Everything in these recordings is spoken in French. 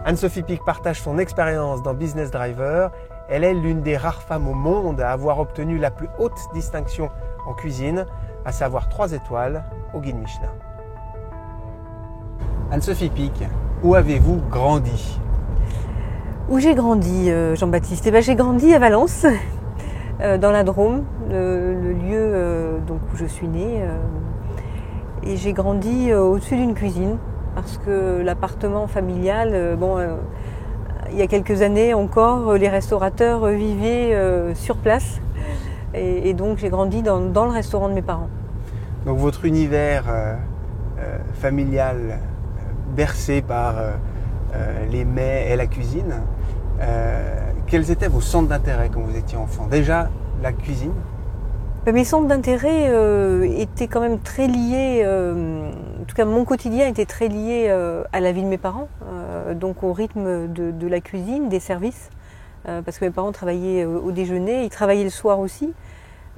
Anne-Sophie Pic partage son expérience dans Business Driver. Elle est l'une des rares femmes au monde à avoir obtenu la plus haute distinction en cuisine, à savoir 3 étoiles au guide Michelin. Anne-Sophie Pic, où avez-vous grandi? Où j'ai grandi, Jean-Baptiste? J'ai grandi à Valence, dans la Drôme, le lieu donc, où je suis née. Et j'ai grandi au-dessus d'une cuisine, parce que l'appartement familial, il y a quelques années encore, les restaurateurs vivaient sur place. Et donc j'ai grandi dans le restaurant de mes parents. Donc votre univers familial, bercé par les mets et la cuisine, quels étaient vos centres d'intérêt quand vous étiez enfant? Déjà, la cuisine? Mes centres d'intérêt étaient quand même très liés, en tout cas mon quotidien était très lié à la vie de mes parents, donc au rythme de la cuisine, des services, parce que mes parents travaillaient au déjeuner, ils travaillaient le soir aussi,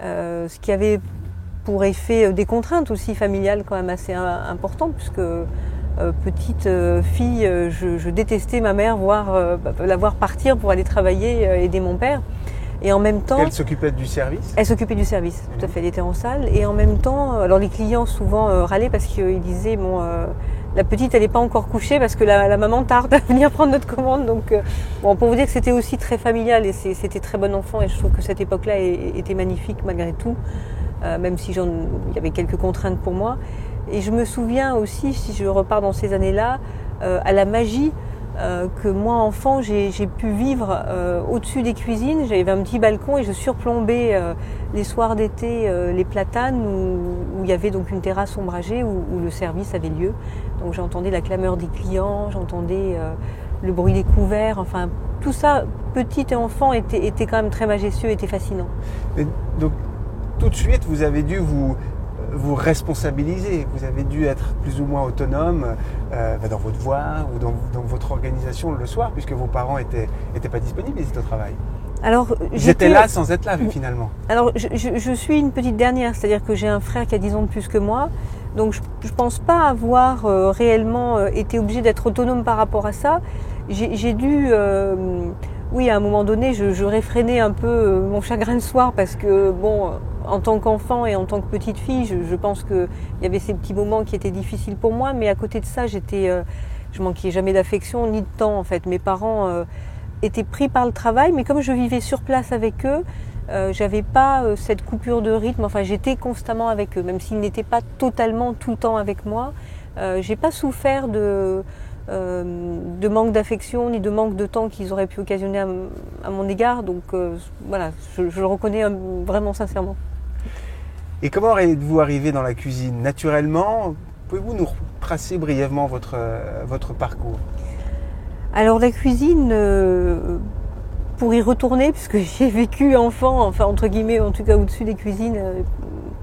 ce qui avait pour effet des contraintes aussi familiales quand même assez importantes, puisque petite fille, je détestais ma mère la voir partir pour aller travailler, aider mon père. Et en même temps, elle s'occupait du service? Elle s'occupait du service, tout à fait. Elle était en salle. Et en même temps, alors les clients souvent râlaient parce qu'ils disaient la petite elle n'est pas encore couchée parce que la maman tarde à venir prendre notre commande. Donc pour vous dire que c'était aussi très familial et c'était très bon enfant. Et je trouve que cette époque-là était magnifique malgré tout, même si il y avait quelques contraintes pour moi. Et je me souviens aussi, si je repars dans ces années-là, à la magie que moi enfant j'ai pu vivre au-dessus des cuisines. J'avais un petit balcon et je surplombais les soirs d'été les platanes où il y avait donc une terrasse ombragée où le service avait lieu. Donc j'entendais la clameur des clients, j'entendais le bruit des couverts, enfin tout ça, petit et enfant, était quand même très majestueux, était fascinant. Et donc tout de suite vous avez dû vous responsabiliser, vous avez dû être plus ou moins autonome dans votre voie ou dans votre organisation le soir, puisque vos parents étaient pas disponibles, ils étaient au travail. Alors, j'étais là sans être là finalement. Alors je suis une petite dernière, c'est-à-dire que j'ai un frère qui a 10 ans de plus que moi, donc je pense pas avoir réellement été obligée d'être autonome par rapport à ça. J'ai dû... oui, à un moment donné, je réfrénais un peu mon chagrin le soir parce que, en tant qu'enfant et en tant que petite fille, je pense qu'il y avait ces petits moments qui étaient difficiles pour moi, mais à côté de ça, je manquais jamais d'affection ni de temps en fait. Mes parents étaient pris par le travail, mais comme je vivais sur place avec eux, j'avais pas cette coupure de rythme. Enfin, j'étais constamment avec eux, même s'ils n'étaient pas totalement tout le temps avec moi. J'ai pas souffert de manque d'affection ni de manque de temps qu'ils auraient pu occasionner à mon égard. Donc voilà, je le reconnais vraiment sincèrement. Et comment êtes-vous arrivé dans la cuisine? Naturellement, pouvez-vous nous retracer brièvement votre parcours? Alors la cuisine, pour y retourner, puisque j'ai vécu enfant, enfin entre guillemets, en tout cas au-dessus des cuisines,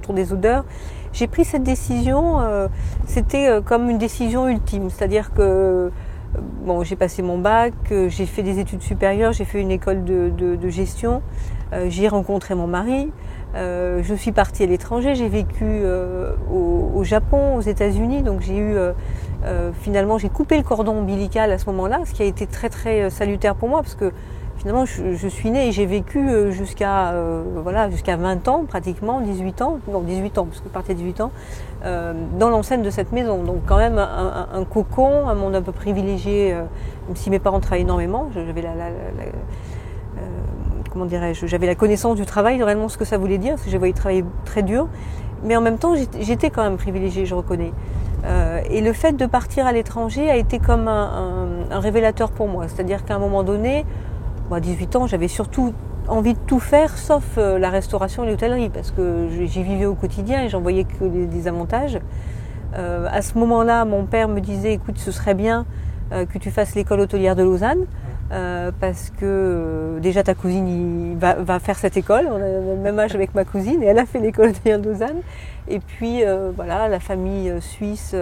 pour des odeurs, j'ai pris cette décision, c'était comme une décision ultime, c'est-à-dire que j'ai passé mon bac, j'ai fait des études supérieures, j'ai fait une école de gestion, j'ai rencontré mon mari, je suis partie à l'étranger, j'ai vécu au Japon, aux États-Unis, donc finalement j'ai coupé le cordon ombilical à ce moment-là, ce qui a été très très salutaire pour moi parce que finalement, je suis née et j'ai vécu jusqu'à 20 ans, pratiquement, 18 ans, parce que je partais à 18 ans, dans l'enceinte de cette maison. Donc quand même un cocon, un monde un peu privilégié, même si mes parents travaillaient énormément, j'avais la connaissance du travail, réellement ce que ça voulait dire, parce que je voyais travailler très dur, mais en même temps, j'étais quand même privilégiée, je reconnais. Et le fait de partir à l'étranger a été comme un révélateur pour moi, c'est-à-dire qu'à un moment donné, à 18 ans, j'avais surtout envie de tout faire, sauf la restauration et l'hôtellerie, parce que j'y vivais au quotidien et j'en voyais que des avantages. À ce moment-là, mon père me disait, écoute, ce serait bien que tu fasses l'école hôtelière de Lausanne, parce que déjà ta cousine va faire cette école, on a le même âge avec ma cousine, et elle a fait l'école hôtelière de Lausanne. Et puis, la famille suisse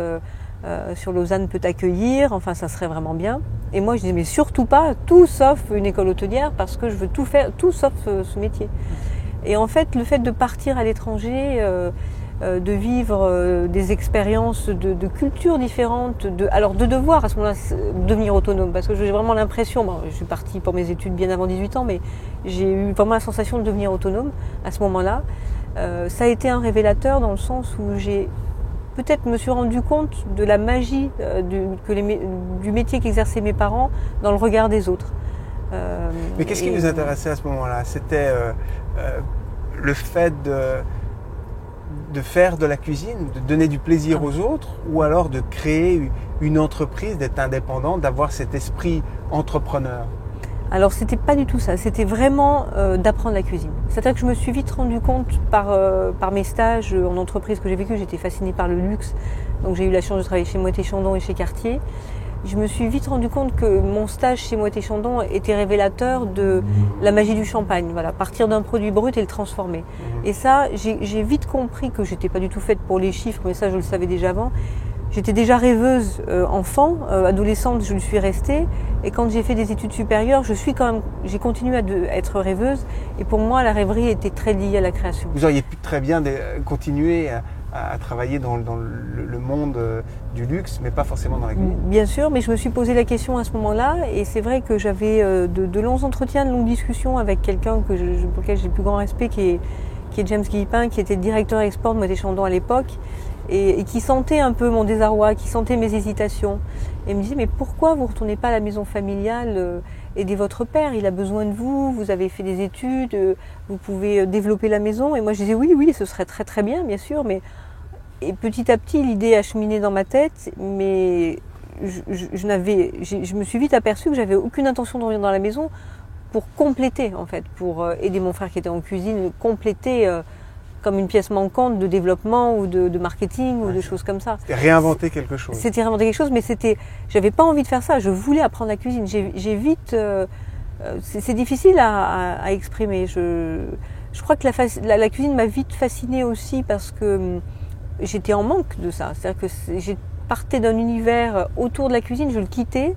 sur Lausanne peut t'accueillir, enfin ça serait vraiment bien. Et moi je disais mais surtout pas, tout sauf une école hôtelière parce que je veux tout faire, tout sauf ce métier. Et en fait le fait de partir à l'étranger de vivre des expériences de cultures différentes, alors de devoir à ce moment-là devenir autonome, parce que j'ai vraiment l'impression, bon, je suis partie pour mes études bien avant 18 ans, mais j'ai eu vraiment la sensation de devenir autonome à ce moment-là. Ça a été un révélateur dans le sens où j'ai peut-être me suis rendu compte de la magie du métier qu'exerçaient mes parents dans le regard des autres. Mais qu'est-ce qui vous intéressait à ce moment-là? C'était le fait de faire de la cuisine, de donner du plaisir aux autres, ou alors de créer une entreprise, d'être indépendant, d'avoir cet esprit entrepreneur? Alors c'était pas du tout ça, c'était vraiment d'apprendre la cuisine. C'est-à-dire que je me suis vite rendu compte par mes stages en entreprise que j'ai vécu, j'étais fascinée par le luxe, donc j'ai eu la chance de travailler chez Moët & Chandon et chez Cartier. Je me suis vite rendu compte que mon stage chez Moët & Chandon était révélateur de la magie du champagne. Voilà, partir d'un produit brut et le transformer. Et ça, j'ai vite compris que j'étais pas du tout faite pour les chiffres, mais ça je le savais déjà avant. J'étais déjà rêveuse enfant, adolescente, je le suis restée. Et quand j'ai fait des études supérieures, j'ai continué à être rêveuse. Et pour moi, la rêverie était très liée à la création. Vous auriez pu très bien continuer à travailler dans le monde du luxe, mais pas forcément dans la cuisine. Bien sûr, mais je me suis posé la question à ce moment-là, et c'est vrai que j'avais de longs entretiens, de longues discussions avec quelqu'un pour lequel j'ai le plus grand respect, qui est James Guillepin, qui était directeur export de Moët & Chandon à l'époque, et qui sentait un peu mon désarroi, qui sentait mes hésitations. Et me disait, mais pourquoi vous ne retournez pas à la maison familiale, aider votre père, il a besoin de vous, vous avez fait des études, vous pouvez développer la maison. Et moi je disais, oui, ce serait très très bien, bien sûr, mais... Et petit à petit, l'idée a cheminé dans ma tête, mais je me suis vite aperçue que j'avais aucune intention de revenir dans la maison pour compléter, en fait, pour aider mon frère qui était en cuisine, compléter comme une pièce manquante de développement ou de marketing ou de choses comme ça. C'était réinventer quelque chose. C'était réinventer quelque chose, mais j'avais pas envie de faire ça. Je voulais apprendre la cuisine. J'ai vite, c'est difficile à exprimer. Je crois que la cuisine m'a vite fascinée aussi parce que j'étais en manque de ça. C'est-à-dire que j'ai partais d'un univers autour de la cuisine, je le quittais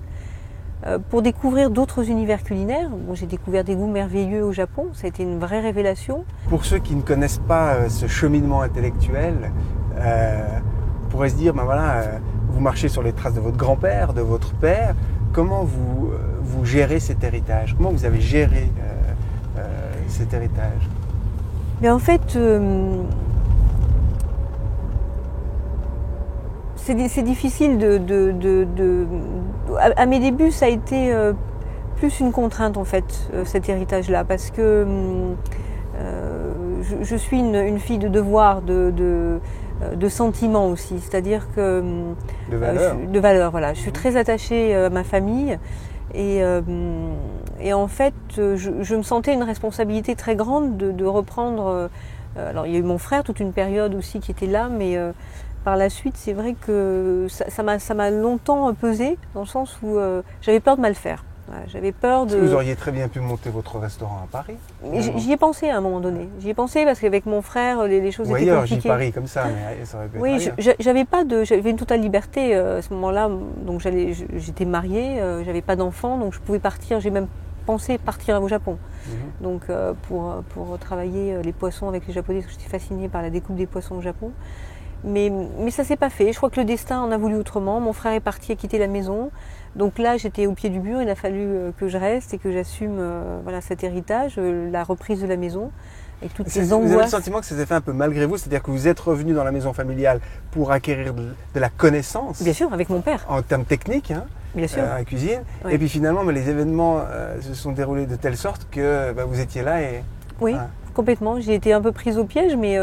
pour découvrir d'autres univers culinaires. Bon, j'ai découvert des goûts merveilleux au Japon, ça a été une vraie révélation. Pour ceux qui ne connaissent pas ce cheminement intellectuel, on pourrait se dire, ben voilà, vous marchez sur les traces de votre grand-père, de votre père. Comment vous gérez cet héritage? Comment vous avez géré cet héritage? Mais en fait, c'est difficile à mes débuts, ça a été plus une contrainte en fait, cet héritage-là, parce que je suis une fille de devoir, de sentiments aussi, c'est-à-dire que de valeur, voilà. Je suis très attachée à ma famille et en fait, je me sentais une responsabilité très grande de reprendre. Alors il y a eu mon frère toute une période aussi qui était là, mais par la suite, c'est vrai que ça m'a longtemps pesé, dans le sens où j'avais peur de mal faire. Voilà, j'avais peur de... Vous auriez très bien pu monter votre restaurant à Paris. J'y ai pensé à un moment donné. J'y ai pensé parce qu'avec mon frère, les choses étaient ailleurs, compliquées. J'y Paris comme ça, mais ça aurait pu oui, j'avais une totale liberté à ce moment-là. Donc j'étais mariée, j'avais pas d'enfant, donc je pouvais partir. J'ai même pensé partir au Japon. Donc pour travailler les poissons avec les Japonais, parce que j'étais fascinée par la découpe des poissons au Japon. Mais ça s'est pas fait. Je crois que le destin en a voulu autrement. Mon frère est parti, a quitté la maison. Donc là, j'étais au pied du mur. Il a fallu que je reste et que j'assume cet héritage, la reprise de la maison, avec toutes ces angoisses. Vous avez le sentiment que ça s'est fait un peu malgré vous, c'est-à-dire que vous êtes revenu dans la maison familiale pour acquérir de la connaissance. Bien sûr, avec mon père. En termes techniques, bien sûr. À la cuisine. Oui. Et puis finalement, les événements se sont déroulés de telle sorte que vous étiez là et... Oui. Voilà. Complètement, j'ai été un peu prise au piège, mais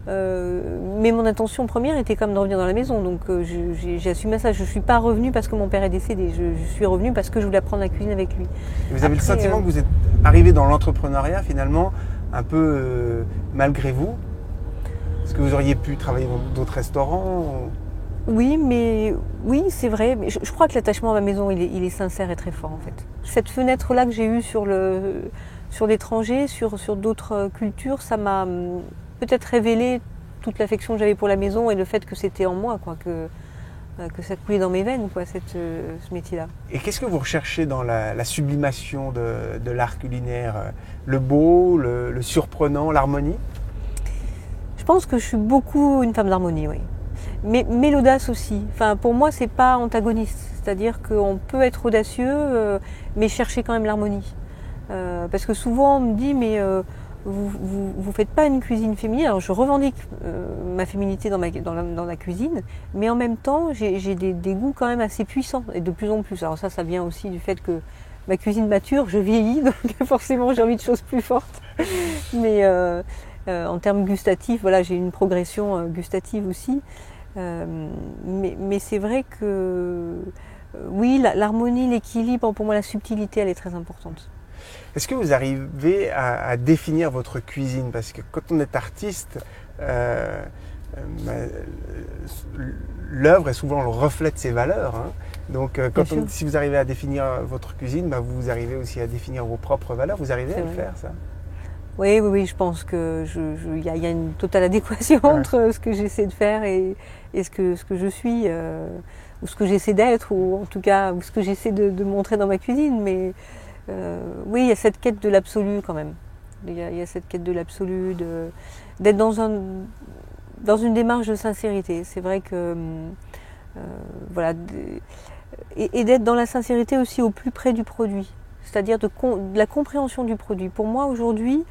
mon intention première était quand même de revenir dans la maison. Donc j'ai assumé ça. Je ne suis pas revenue parce que mon père est décédé. Je suis revenue parce que je voulais apprendre la cuisine avec lui. Et vous avez le sentiment que vous êtes arrivé dans l'entrepreneuriat finalement un peu malgré vous? Est-ce que vous auriez pu travailler dans d'autres restaurants? Oui, c'est vrai. Mais je crois que l'attachement à ma maison, il est sincère et très fort en fait. Cette fenêtre-là que j'ai eue sur l'étranger, sur d'autres cultures, ça m'a peut-être révélé toute l'affection que j'avais pour la maison et le fait que c'était en moi, quoi, que ça coulait dans mes veines, quoi, ce métier-là. Et qu'est-ce que vous recherchez dans la sublimation de l'art culinaire? Le beau, le surprenant, l'harmonie? pense que je suis beaucoup une femme d'harmonie, oui. Mais l'audace aussi. Enfin, pour moi, c'est pas antagoniste. C'est-à-dire qu'on peut être audacieux, mais chercher quand même l'harmonie. Parce que souvent, on me dit, mais vous faites pas une cuisine féminine. Alors, je revendique ma féminité dans la cuisine, mais en même temps, j'ai des goûts quand même assez puissants, et de plus en plus. Alors ça vient aussi du fait que ma cuisine mature, je vieillis, donc forcément, j'ai envie de choses plus fortes. Mais en termes gustatifs, voilà, j'ai une progression gustative aussi. Mais c'est vrai que oui, l'harmonie, l'équilibre, pour moi la subtilité, elle est très importante. Est-ce que vous arrivez à définir votre cuisine? Parce que quand on est artiste, l'œuvre est souvent le reflet de ses valeurs. Hein. Donc si vous arrivez à définir votre cuisine, vous arrivez aussi à définir vos propres valeurs. Vous arrivez à le faire, ça? Oui, je pense que y a une totale adéquation entre ce que j'essaie de faire et ce que je suis, ou ce que j'essaie d'être, ou en tout cas ce que j'essaie de montrer dans ma cuisine. Mais oui, il y a cette quête de l'absolu quand même. Il y a cette quête de l'absolu, d'être dans une démarche de sincérité. C'est vrai que voilà, et d'être dans la sincérité aussi au plus près du produit. C'est-à-dire de la compréhension du produit. Pour moi, aujourd'hui,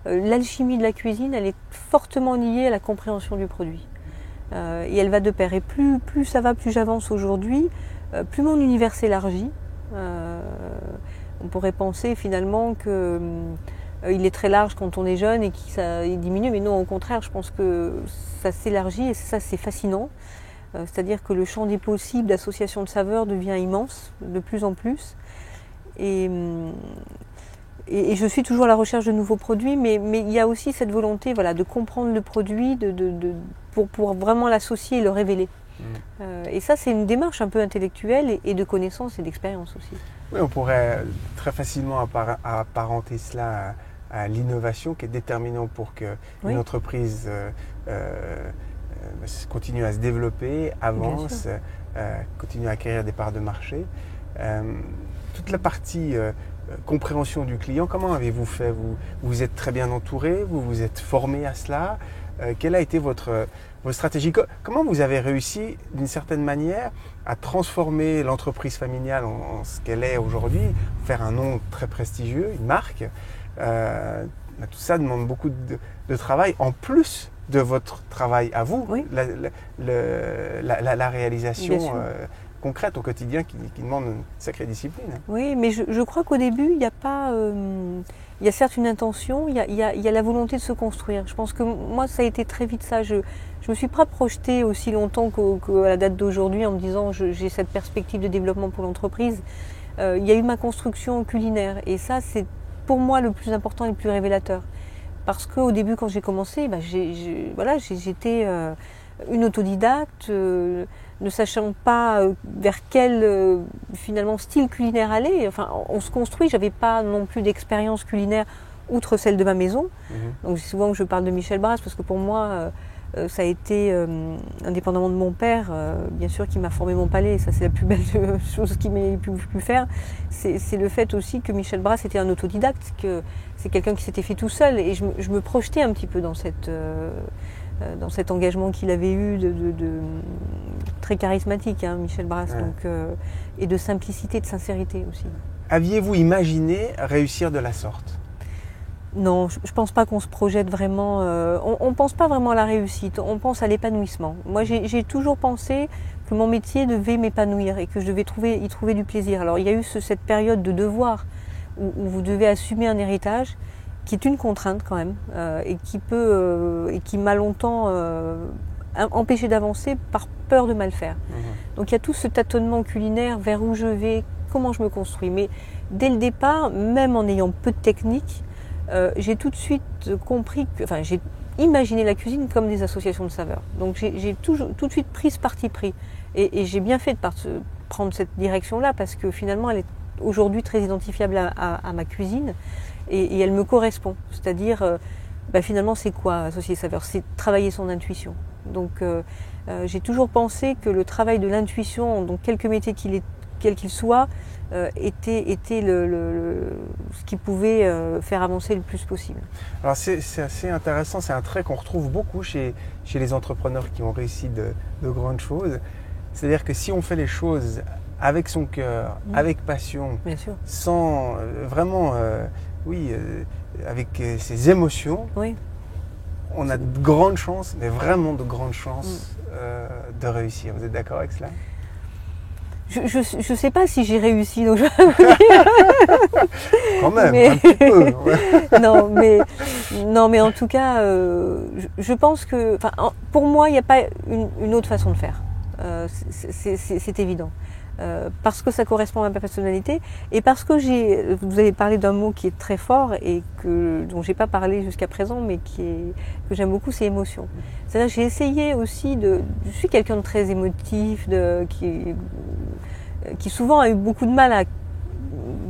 l'alchimie de la cuisine, elle est fortement liée à la compréhension du produit. Et elle va de pair. Et plus ça va, plus j'avance aujourd'hui, plus mon univers s'élargit. On pourrait penser finalement qu'il est très large quand on est jeune et qu'il diminue. Mais non, au contraire, je pense que ça s'élargit et ça, c'est fascinant. C'est-à-dire que le champ des possibles d'association de saveurs devient immense, de plus en plus. Et je suis toujours à la recherche de nouveaux produits, mais il y a aussi cette volonté, voilà, de comprendre le produit, pour vraiment l'associer et le révéler. Et ça, c'est une démarche un peu intellectuelle et de connaissance et d'expérience aussi. Oui, on pourrait très facilement apparenter cela à l'innovation qui est déterminante pour qu'une entreprise continue à se développer, avance, continue à acquérir des parts de marché. Toute la partie compréhension du client, comment avez-vous fait? Vous êtes très bien entouré, vous vous êtes formé à cela. Quelle a été votre stratégie? Comment vous avez réussi, d'une certaine manière, à transformer l'entreprise familiale en ce qu'elle est aujourd'hui, faire un nom très prestigieux, une marque? Tout ça demande beaucoup de travail, en plus de votre travail à vous, la réalisation concrète au quotidien qui demande une sacrée discipline. Oui, mais je crois qu'au début, il n'y a pas... il y a certes une intention, il y a la volonté de se construire. Je pense que moi, ça a été très vite ça. Je me suis pas projetée aussi longtemps qu'à la date d'aujourd'hui en me disant j'ai cette perspective de développement pour l'entreprise. Il y a eu ma construction culinaire et ça, c'est pour moi le plus important et le plus révélateur. Parce qu'au début, quand j'ai commencé, j'étais une autodidacte, ne sachant pas vers quel finalement style culinaire aller. Enfin, on se construit. J'avais pas non plus d'expérience culinaire outre celle de ma maison. Donc c'est souvent que je parle de Michel Brasse parce que pour moi, ça a été indépendamment de mon père, bien sûr, qui m'a formé mon palais. Et ça, c'est la plus belle chose qu'il m'ait pu faire. C'est le fait aussi que Michel Brasse était un autodidacte, que c'est quelqu'un qui s'était fait tout seul. Et je me projetais un petit peu dans cet engagement qu'il avait eu très charismatique, hein, Michel Brasse, et de simplicité, de sincérité aussi. Aviez-vous imaginé réussir de la sorte? Non, je ne pense pas qu'on se projette vraiment. On ne pense pas vraiment à la réussite, on pense à l'épanouissement. Moi, j'ai toujours pensé que mon métier devait m'épanouir et que je devais y trouver du plaisir. Alors, il y a eu cette période de devoir où vous devez assumer un héritage qui est une contrainte quand même et qui m'a longtemps empêché d'avancer par peur de mal faire. Donc il y a tout ce tâtonnement culinaire vers où je vais, comment je me construis. Mais dès le départ, même en ayant peu de technique, j'ai tout de suite compris j'ai imaginé la cuisine comme des associations de saveurs. Donc j'ai tout de suite pris ce parti pris. Et j'ai bien fait de prendre cette direction-là parce que finalement elle est aujourd'hui très identifiable à ma cuisine. Et elle me correspond, c'est-à-dire finalement c'est quoi associer saveur? C'est travailler son intuition. Donc j'ai toujours pensé que le travail de l'intuition, donc quelque métier qu'il ait quel qu'il soit, était ce qui pouvait faire avancer le plus possible. Alors c'est assez intéressant, c'est un trait qu'on retrouve beaucoup chez les entrepreneurs qui ont réussi de grandes choses. C'est-à-dire que si on fait les choses avec son cœur, avec passion, Bien sûr. sans vraiment, avec ses émotions, Oui. on a de grandes chances, mais vraiment de grandes chances de réussir. Vous êtes d'accord avec cela? Je sais pas si j'ai réussi, donc Quand même, mais... un petit peu. Ouais. non, mais en tout cas, je pense que, pour moi, il n'y a pas une autre façon de faire. C'est évident. Parce que ça correspond à ma personnalité et parce que vous avez parlé d'un mot qui est très fort et dont j'ai pas parlé jusqu'à présent, mais que j'aime beaucoup, c'est émotion. C'est-à-dire que j'ai essayé aussi je suis quelqu'un de très émotif, qui souvent a eu beaucoup de mal à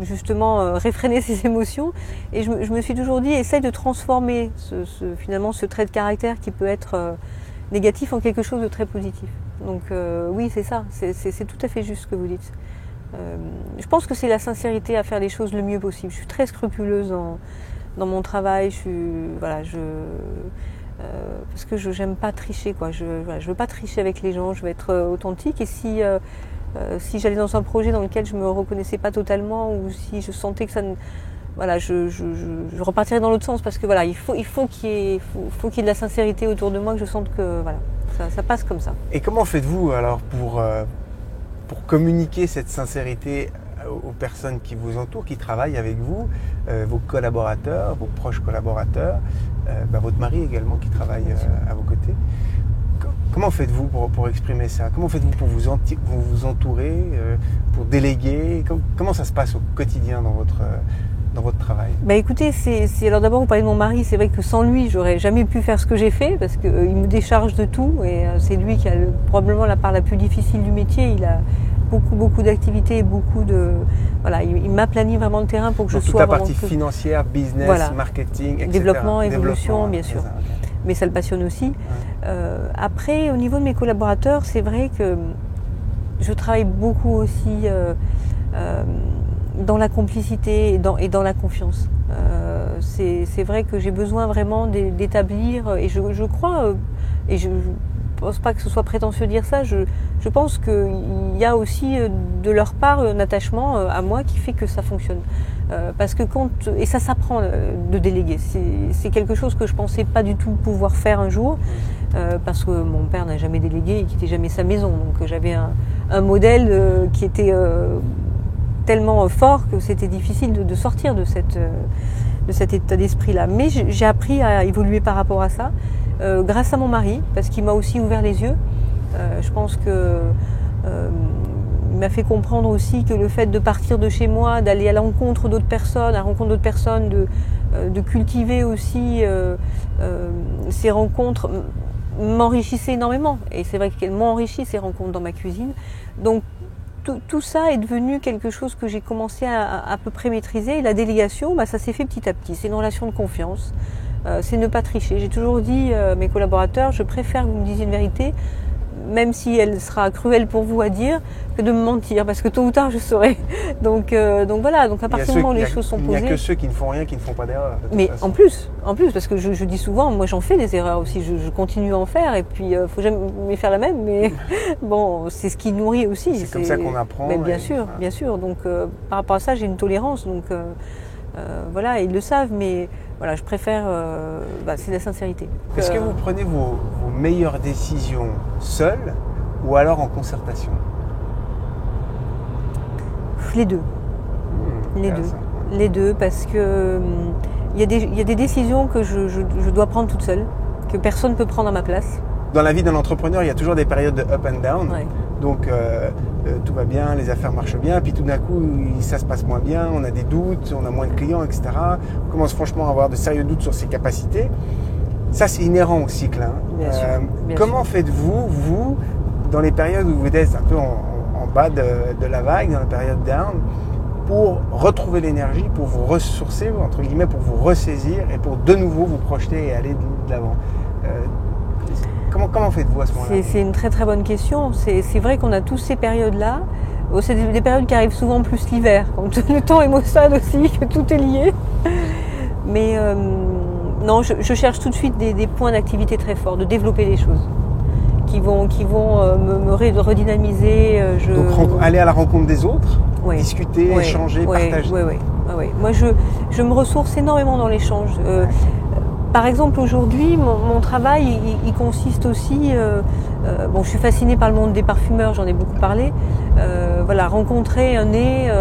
justement réfréner ses émotions, et je me suis toujours dit, essaye de transformer finalement ce trait de caractère qui peut être négatif en quelque chose de très positif. Donc oui, c'est ça, c'est tout à fait juste ce que vous dites. Je pense que c'est la sincérité à faire les choses le mieux possible. Je suis très scrupuleuse dans mon travail, parce que je n'aime pas tricher, quoi. Je veux pas tricher avec les gens, je veux être authentique, et si j'allais dans un projet dans lequel je me reconnaissais pas totalement, ou si je sentais que ça ne... Voilà, je repartirais dans l'autre sens, parce que voilà, il faut qu'il y ait de la sincérité autour de moi, que je sente que voilà, ça passe comme ça. Et comment faites-vous alors pour communiquer cette sincérité aux personnes qui vous entourent, qui travaillent avec vous, vos collaborateurs, vos proches collaborateurs, votre mari également qui travaille à vos côtés? Comment faites-vous pour exprimer ça? Comment faites-vous pour vous entourer, pour déléguer? Comment ça se passe au quotidien dans votre travail? Écoutez, alors d'abord vous parlez de mon mari, c'est vrai que sans lui j'aurais jamais pu faire ce que j'ai fait, parce qu'il me décharge de tout, et c'est lui qui a probablement la part la plus difficile du métier. Il a beaucoup d'activités, il m'aplanit vraiment le terrain pour que je sois toute la partie financière, business, marketing, etc. Développement, évolution, bien sûr. Okay. Mais ça le passionne aussi. Après, au niveau de mes collaborateurs, c'est vrai que je travaille beaucoup aussi dans la complicité et dans la confiance. C'est vrai que j'ai besoin vraiment d'établir, et je crois, et je pense pas que ce soit prétentieux de dire ça, je pense qu'il y a aussi de leur part un attachement à moi qui fait que ça fonctionne. Parce que et ça s'apprend de déléguer, c'est quelque chose que je pensais pas du tout pouvoir faire un jour, parce que mon père n'a jamais délégué, il quittait jamais sa maison, donc j'avais un modèle qui était tellement fort que c'était difficile de sortir de cet état d'esprit-là. Mais j'ai appris à évoluer par rapport à ça, grâce à mon mari, parce qu'il m'a aussi ouvert les yeux. Je pense que il m'a fait comprendre aussi que le fait de partir de chez moi, d'aller à la rencontre d'autres personnes, de cultiver aussi ces rencontres, m'enrichissait énormément. Et c'est vrai qu'elles m'ont enrichi, ces rencontres dans ma cuisine. Donc tout ça est devenu quelque chose que j'ai commencé à peu près maîtriser. Et la délégation, ça s'est fait petit à petit. C'est une relation de confiance. C'est ne pas tricher. J'ai toujours dit à mes collaborateurs, je préfère que vous me disiez une vérité, même si elle sera cruelle pour vous à dire, que de me mentir, parce que tôt ou tard je saurai. Donc voilà, donc à partir du moment où les choses sont posées... Il n'y a que ceux qui ne font rien, qui ne font pas d'erreur. Mais en plus, parce que je dis souvent, moi j'en fais des erreurs aussi, je continue à en faire, et puis il faut jamais faire la même, mais bon, c'est ce qui nourrit aussi. C'est comme ça qu'on apprend. Mais bien sûr. Donc par rapport à ça, j'ai une tolérance, donc voilà, ils le savent, mais voilà, je préfère, c'est la sincérité. Est-ce que vous prenez vos meilleures décisions seules ou alors en concertation? Les deux. Les deux, parce que il y a des décisions que je dois prendre toute seule, que personne ne peut prendre à ma place. Dans la vie d'un entrepreneur, il y a toujours des périodes de up and down. Ouais. Donc tout va bien, les affaires marchent bien, puis tout d'un coup ça se passe moins bien, on a des doutes, on a moins de clients, etc. On commence franchement à avoir de sérieux doutes sur ses capacités. Ça, c'est inhérent au cycle. Bien sûr. Comment faites-vous, vous, dans les périodes où vous êtes un peu en bas de la vague, dans la période down, pour retrouver l'énergie, pour vous ressourcer, entre guillemets, pour vous ressaisir et pour de nouveau vous projeter et aller de l'avant? Comment faites-vous à ce moment-là? C'est une très très bonne question. C'est vrai qu'on a tous ces périodes-là. C'est des périodes qui arrivent souvent plus l'hiver, quand le temps est maussade aussi, que tout est lié. Mais non, je cherche tout de suite des points d'activité très forts, de développer les choses qui vont me redynamiser. Donc aller à la rencontre des autres, ouais, discuter, ouais, échanger, ouais, partager. Ouais. Moi, je me ressource énormément dans l'échange. Par exemple, aujourd'hui, mon travail, il consiste aussi... bon, je suis fascinée par le monde des parfumeurs, j'en ai beaucoup parlé. Voilà, rencontrer un nez,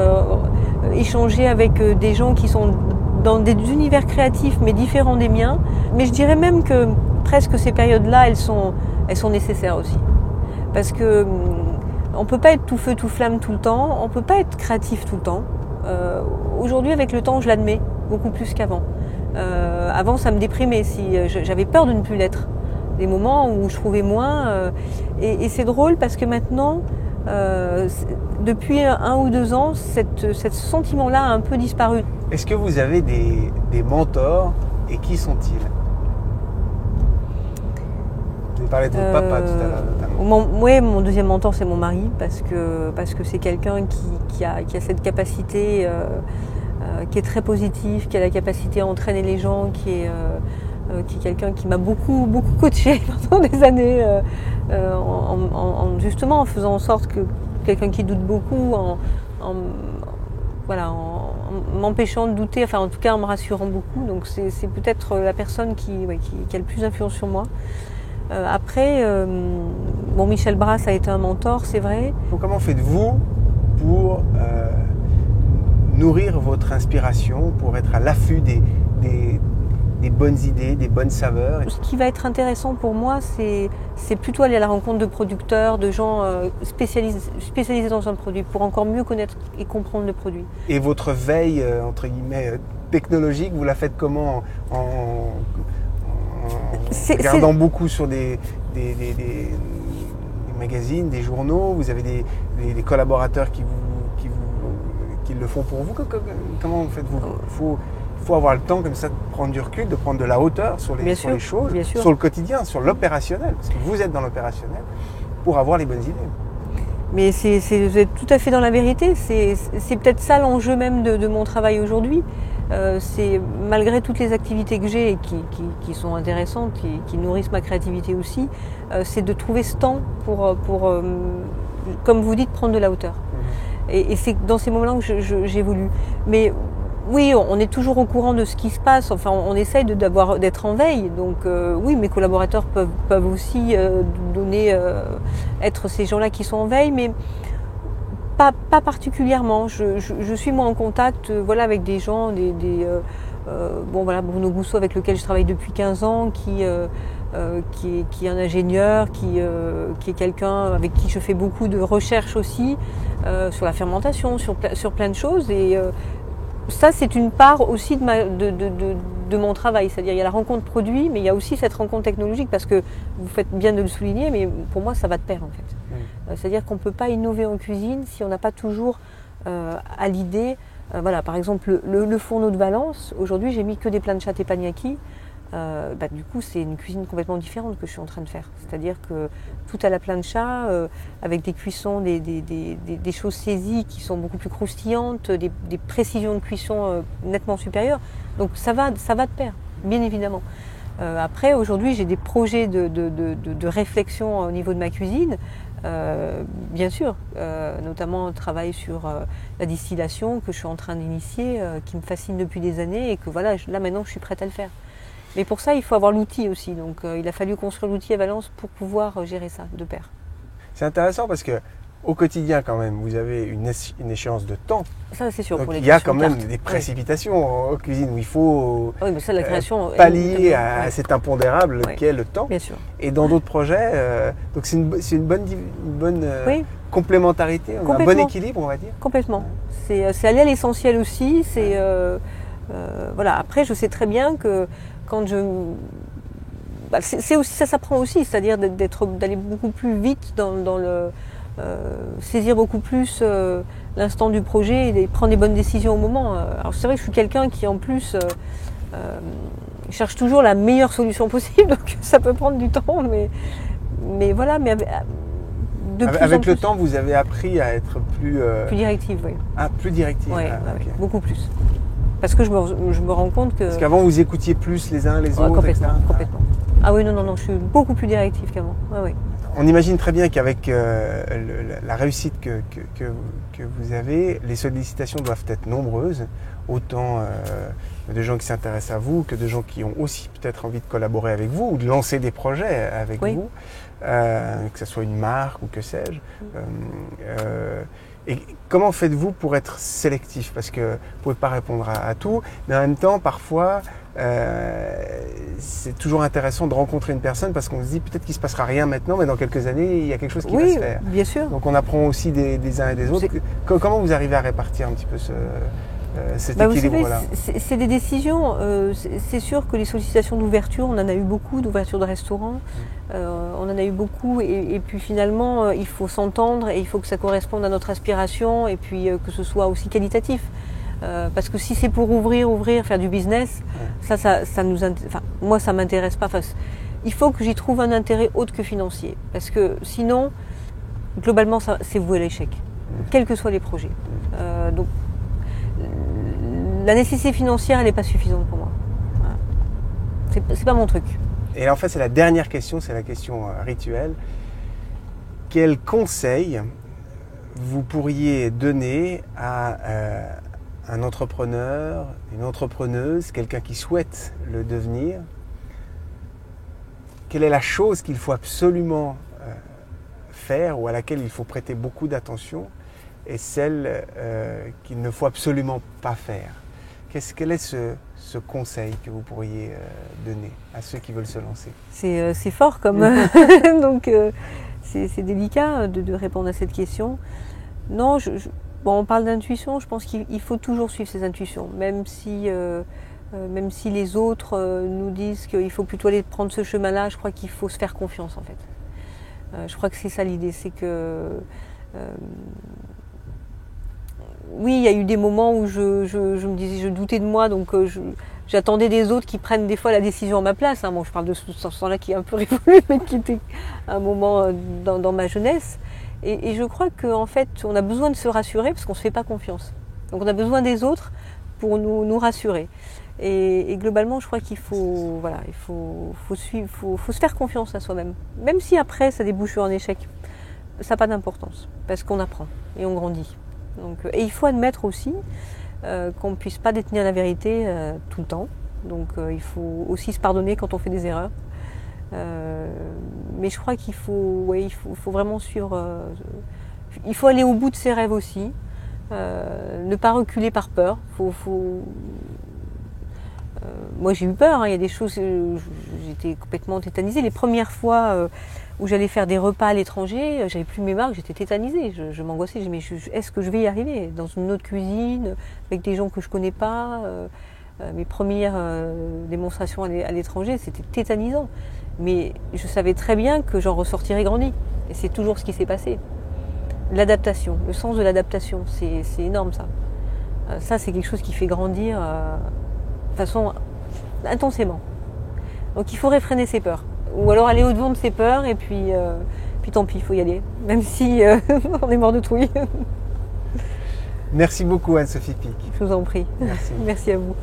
échanger avec des gens qui sont dans des univers créatifs, mais différents des miens. Mais je dirais même que presque ces périodes-là, elles sont nécessaires aussi. Parce que on peut pas être tout feu, tout flamme tout le temps, on peut pas être créatif tout le temps. Aujourd'hui, avec le temps, je l'admets beaucoup plus qu'avant. Avant, ça me déprimait, j'avais peur de ne plus l'être. Des moments où je trouvais moins. Et c'est drôle parce que maintenant, depuis 1 ou 2 ans, ce sentiment-là a un peu disparu. Est-ce que vous avez des mentors et qui sont-ils? Vous avez parlé de votre papa tout à l'heure notamment. Oui, mon deuxième mentor, c'est mon mari parce que c'est quelqu'un qui a cette capacité qui est très positif, qui a la capacité à entraîner les gens, qui est quelqu'un qui m'a beaucoup coaché pendant des années, justement en faisant en sorte que quelqu'un qui doute beaucoup, en m'empêchant de douter, enfin en tout cas en me rassurant beaucoup. Donc c'est peut-être la personne qui a le plus d'influence sur moi. Après, Michel Brasse a été un mentor, c'est vrai. Donc, comment faites-vous pour nourrir votre inspiration, pour être à l'affût des bonnes idées, des bonnes saveurs? Ce qui va être intéressant pour moi, c'est plutôt aller à la rencontre de producteurs, de gens spécialisés dans un produit, pour encore mieux connaître et comprendre le produit. Et votre veille, entre guillemets, technologique, vous la faites comment? En regardant beaucoup sur des magazines, des journaux, vous avez des collaborateurs qui le font pour vous. Comment faites-vous? Il faut avoir le temps comme ça de prendre du recul, de prendre de la hauteur sur les choses, sur le quotidien, sur l'opérationnel, parce que vous êtes dans l'opérationnel, pour avoir les bonnes idées. Mais vous êtes tout à fait dans la vérité. C'est peut-être ça l'enjeu même de mon travail aujourd'hui. C'est malgré toutes les activités que j'ai et qui sont intéressantes, qui nourrissent ma créativité aussi, c'est de trouver ce temps pour comme vous dites, prendre de la hauteur. Et c'est dans ces moments-là que j'évolue. Mais oui, on est toujours au courant de ce qui se passe. Enfin, on essaye d'être en veille. Donc oui, mes collaborateurs peuvent aussi être ces gens-là qui sont en veille, mais pas particulièrement. Je suis moi en contact, avec des gens, Bruno Gousseau avec lequel je travaille depuis 15 ans, qui est un ingénieur, qui est quelqu'un avec qui je fais beaucoup de recherches aussi sur la fermentation, sur plein de choses. Et ça, c'est une part aussi de mon travail. C'est-à-dire, il y a la rencontre produit, mais il y a aussi cette rencontre technologique, parce que vous faites bien de le souligner, mais pour moi, ça va de pair en fait. C'est-à-dire qu'on ne peut pas innover en cuisine si on n'a pas toujours à l'idée. Par exemple, le fourneau de Valence, aujourd'hui, j'ai mis que des planchas teppanyaki. Du coup, c'est une cuisine complètement différente que je suis en train de faire. C'est-à-dire que tout à la plancha, avec des cuissons, des choses saisies qui sont beaucoup plus croustillantes, des précisions de cuisson nettement supérieures. Donc ça va de pair, bien évidemment. Après, aujourd'hui, j'ai des projets de réflexion au niveau de ma cuisine. Bien sûr, notamment un travail sur la distillation que je suis en train d'initier, qui me fascine depuis des années et que là maintenant je suis prête à le faire. Mais pour ça, il faut avoir l'outil aussi. Donc il a fallu construire l'outil à Valence pour pouvoir gérer ça de pair. C'est intéressant parce que au quotidien quand même, vous avez une échéance de temps. Ça c'est sûr. Donc, il y a quand même des précipitations en cuisine où il faut la création pallier à cet impondérable qu'est le temps. Bien sûr. Et dans d'autres projets, donc c'est une bonne complémentarité, un bon équilibre, on va dire. Complètement. C'est aller à l'essentiel aussi. Après, je sais très bien que quand c'est aussi, ça s'apprend aussi, c'est-à-dire d'aller beaucoup plus vite dans le saisir beaucoup plus l'instant du projet et prendre les bonnes décisions au moment. Alors c'est vrai que je suis quelqu'un qui en plus cherche toujours la meilleure solution possible, donc ça peut prendre du temps, mais de plus en Avec le plus. temps, vous avez appris à être plus... Plus directive, oui. Ah, plus directive. Ouais, Ah, ouais, ok. beaucoup plus. Parce que je me rends compte que... Parce qu'avant, vous écoutiez plus les uns les Ouais, autres, complètement, etc. complètement. Ah oui, non, je suis beaucoup plus directive qu'avant. Ouais, ouais. On imagine très bien qu'avec la réussite que vous avez, les sollicitations doivent être nombreuses, autant de gens qui s'intéressent à vous que de gens qui ont aussi peut-être envie de collaborer avec vous ou de lancer des projets avec Oui. vous, que ce soit une marque ou que sais-je. Et comment faites-vous pour être sélectif? Parce que vous ne pouvez pas répondre à tout, mais en même temps, parfois, c'est toujours intéressant de rencontrer une personne parce qu'on se dit peut-être qu'il ne se passera rien maintenant, mais dans quelques années, il y a quelque chose qui va se faire. Oui, bien sûr. Donc on apprend aussi des uns et des autres. Comment vous arrivez à répartir un petit peu cet Vous savez, équilibre-là? c'est des décisions. C'est sûr que les sollicitations d'ouverture, on en a eu beaucoup, d'ouverture de restaurants. On en a eu beaucoup. Et puis finalement, il faut s'entendre et il faut que ça corresponde à notre aspiration et puis que ce soit aussi qualitatif. Parce que si c'est pour ouvrir, faire du business, ça nous, enfin, moi ça m'intéresse pas. Enfin, il faut que j'y trouve un intérêt autre que financier. Parce que sinon, globalement, c'est voué à l'échec. Quels que soient les projets. Donc, la nécessité financière, elle n'est pas suffisante pour moi. Voilà. C'est pas mon truc. Et en fait, c'est la dernière question, c'est la question rituelle. Quel conseil vous pourriez donner à un entrepreneur, une entrepreneuse, quelqu'un qui souhaite le devenir? Quelle est la chose qu'il faut absolument faire ou à laquelle il faut prêter beaucoup d'attention et celle qu'il ne faut absolument pas faire? Quel est ce conseil que vous pourriez donner à ceux qui veulent se lancer? C'est fort comme... Donc c'est délicat de répondre à cette question. Non, bon, on parle d'intuition, je pense qu'il faut toujours suivre ses intuitions, même si les autres nous disent qu'il faut plutôt aller prendre ce chemin-là, je crois qu'il faut se faire confiance en fait. Je crois que c'est ça l'idée, c'est que... oui, il y a eu des moments où je me disais, je doutais de moi, donc j'attendais des autres qui prennent des fois la décision à ma place. Hein. Bon, je parle de ce sens-là qui est un peu révolu, mais qui était un moment dans ma jeunesse. Et je crois qu'en fait, on a besoin de se rassurer parce qu'on ne se fait pas confiance. Donc on a besoin des autres pour nous rassurer. Et globalement, je crois qu'il faut, voilà, faut se faire confiance à soi-même. Même si après, ça débouche sur un échec, ça n'a pas d'importance parce qu'on apprend et on grandit. Donc, et il faut admettre aussi qu'on ne puisse pas détenir la vérité tout le temps. Donc il faut aussi se pardonner quand on fait des erreurs. Mais je crois qu'il faut, il faut vraiment suivre. Il faut aller au bout de ses rêves aussi. Ne pas reculer par peur. Moi j'ai eu peur, hein. Il y a des choses, j'étais complètement tétanisée. Les premières fois où j'allais faire des repas à l'étranger, j'avais plus mes marques, j'étais tétanisée. Je m'angoissais, je me disais, mais est-ce que je vais y arriver dans une autre cuisine, avec des gens que je connais pas mes premières démonstrations à l'étranger, c'était tétanisant. Mais je savais très bien que j'en ressortirais grandi. Et c'est toujours ce qui s'est passé. L'adaptation, le sens de l'adaptation, c'est énorme ça. Ça, c'est quelque chose qui fait grandir de façon intensément. Donc il faut réfréner ses peurs. Ou alors aller au-devant de ses peurs et puis tant pis, il faut y aller. Même si on est mort de trouille. Merci beaucoup Anne-Sophie Pic. Je vous en prie. Merci. Merci à vous.